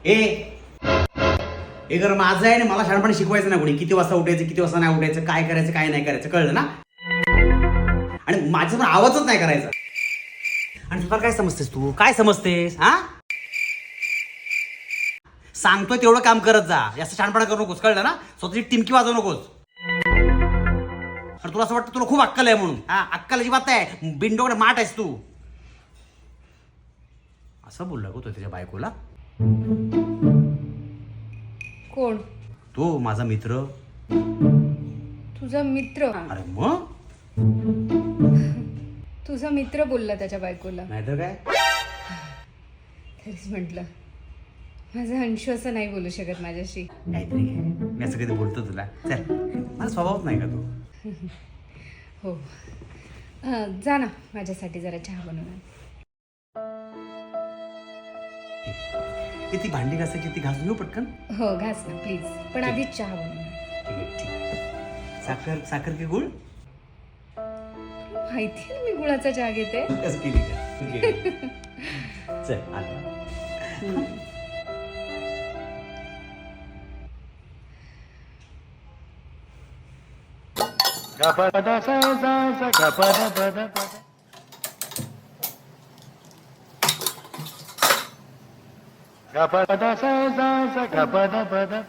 ए हे घर माझं आहे ना, मला शहाणपणे शिकवायचं नाही कोणी. किती वाजता उठायचं, किती वाजता नाही उठायचं, काय करायचं काय नाही करायचं, कळलं ना? आणि माझं पण आवाजच नाही करायचा. आणि तुला काय समजतेस, तू काय समजतेस? हा, सांगतोय तेवढं काम करत जा, जास्त शहाणपणा करू नकोस, कळलं ना? स्वतःची टिमकी वाजवू नकोस. आणि तुला असं वाटतं तुला खूप अक्कल आहे म्हणून. हा, अक्कल अजिबात आहे, बिंडोकडे माठ आहेस तू. असं बोलला गो तो त्याच्या बायकोला. कोण? तो माझा मित्र. तुझा मित्र? अरे मग तुझा मित्र बोलला त्याच्या बायकोला? नाहीतर काय. तरीच म्हटलं, माझा अंशू असं नाही बोलू शकत माझ्याशी. काहीतरी मी असं कधी बोलतो तुला? चल, मला स्वभावच नाही का तू. हो, जा ना, माझ्यासाठी जरा चहा बनवून. ती भांडी घासायची, ती घासून घेऊ पटकन. हो, घास ना प्लीज, पण आधीच चहा बनवून. ठीक आहे, ठीक आहे. साखर साखर की गुळ? माहिती आहे मी गुळाचा चहा घेते. कसं केली का? चल आला. Gapada sa sa gapada pada